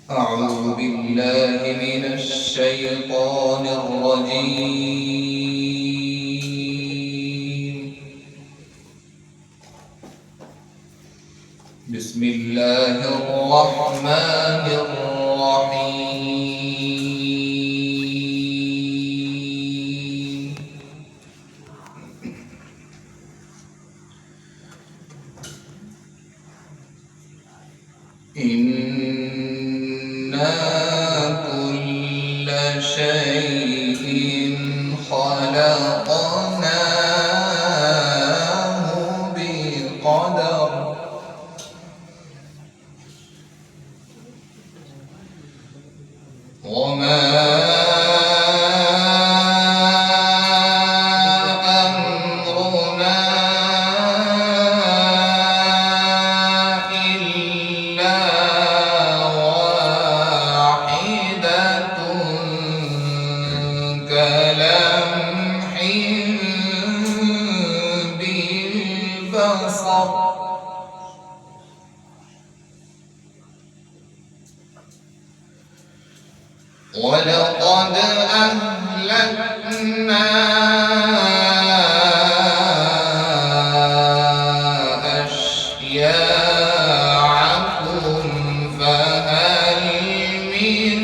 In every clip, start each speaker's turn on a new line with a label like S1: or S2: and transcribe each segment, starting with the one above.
S1: أعوذ بالله من الشيطان الرجيم. بسم الله الرحمن الرحيم. إنا كل شيء خلقناه بقدر. وما أمرنا إلا واحدة كلمح بالبصر. ولقد أهلكنا أشياعكم فهل من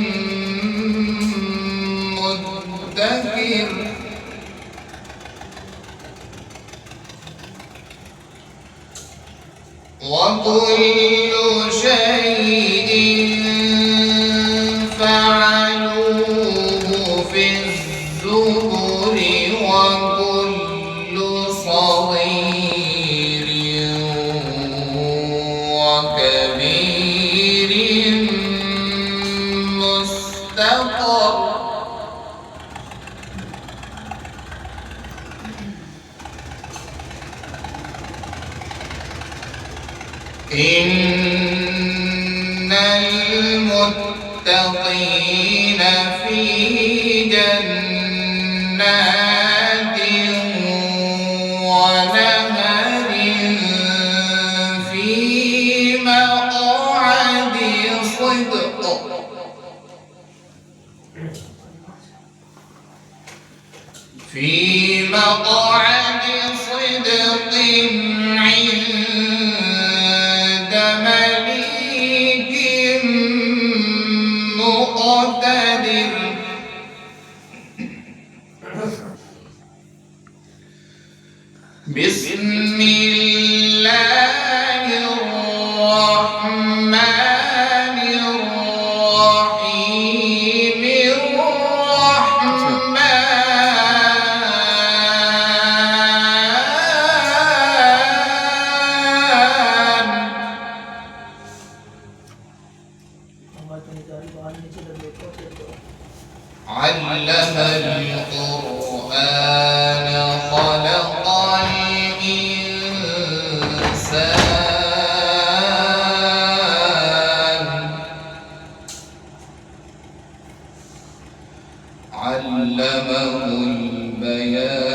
S1: مدكر. وكل شيء فعلوه في الزبر. وكل صغير وكبير مستقر. إن المتقين في جنات ونهر في مقعد صدق. في مقعد صدق عند مليك مقتدر. بسم الله الرحمن الرحيم. علم القرآن خلق الإنسان. علمه البيان.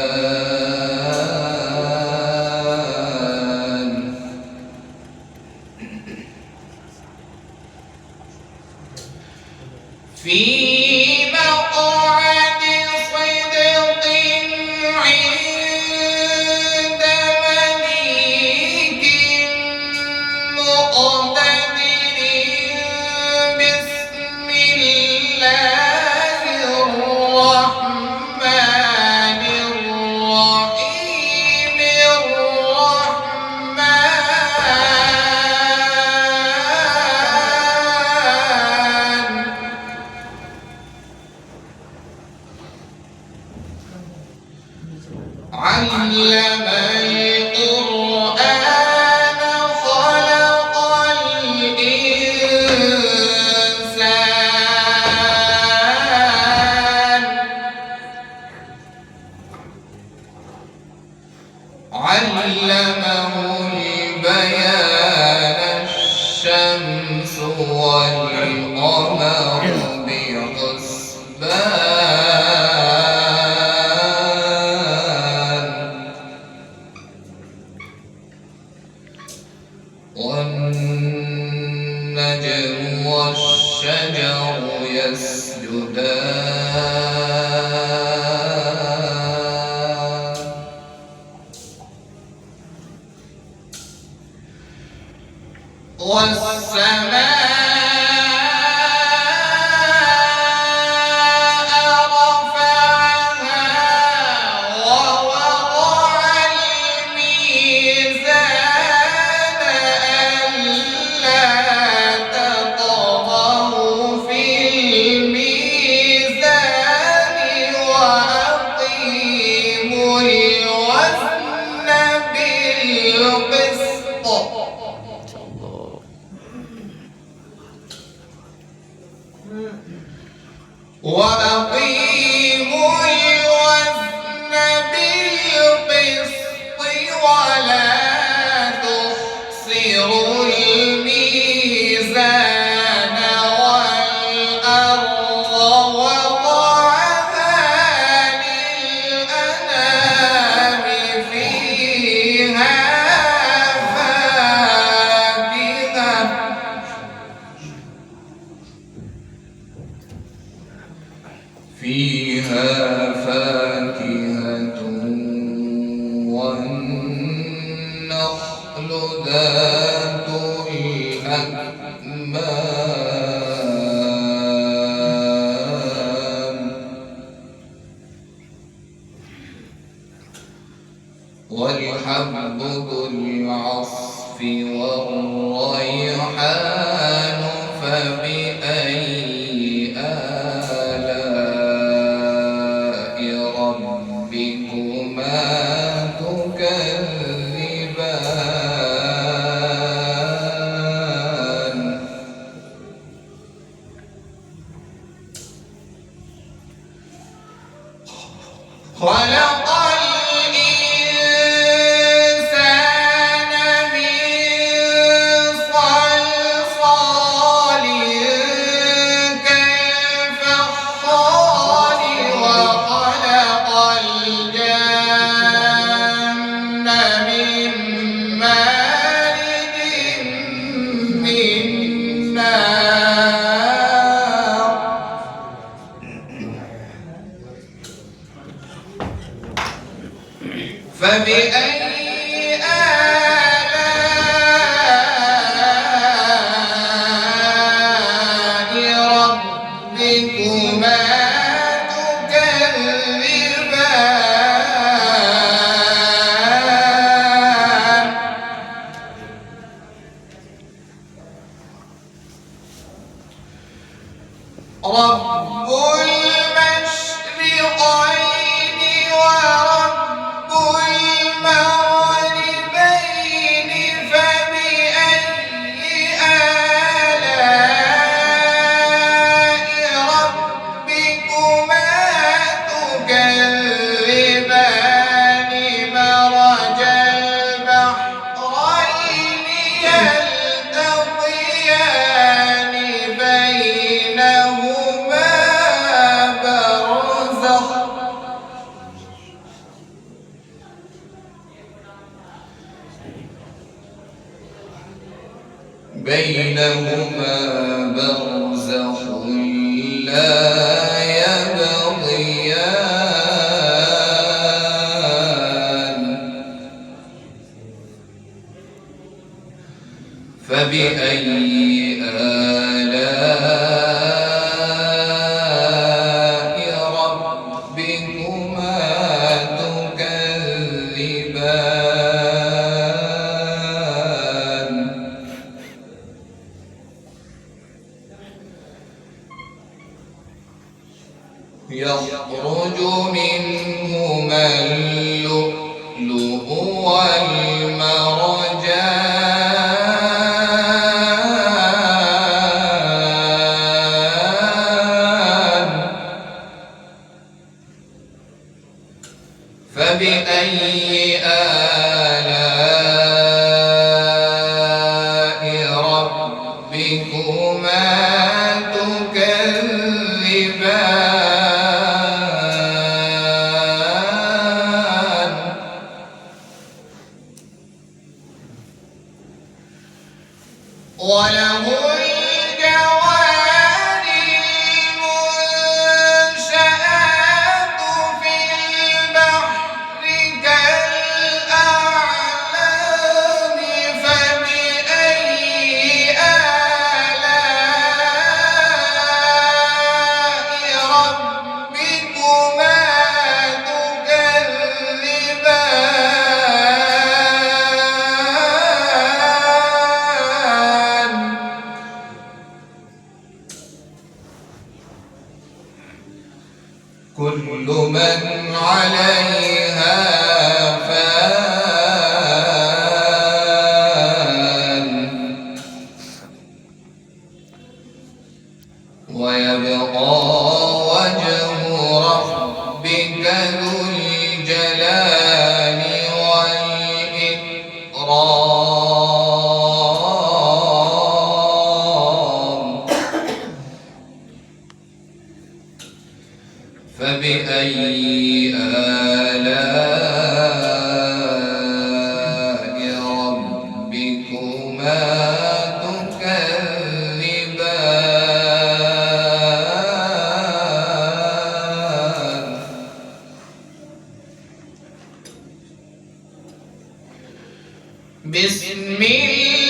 S1: في مقعد صدق عند مليك مقتدر. بسم الله الرحمن الرحيم. علم القرآن خلق الإنسان. علمه البيان. الشمس والقمر بحسبان. والنجم والشجر والحب ذو العصف والريحان فبأي آلاء ربكما تكذبان خلق الإنسان من صلصال كالفخار وخلق الجن من مارج من نار فبأي آلاء ربكما تكذبان رب المشرقين ورب المغربين فبأي آلاء ربكما تكذبان مرج البحرين يلتقيان بينهما برزخ لا يبغيان فبأي آلاء ربكما تكذبان يخرج منهما اللؤلؤ والمرجان فبأي آلاء ربكما تكذبان وله الجوار المنشآت في البحر كالأعلام فبأي آلاء ربكما تكذبان كل من عليها فان ويبقى وجه ربك ذو الجلال والإكرام فبأي آلاء ربكما تكذبان بسم الله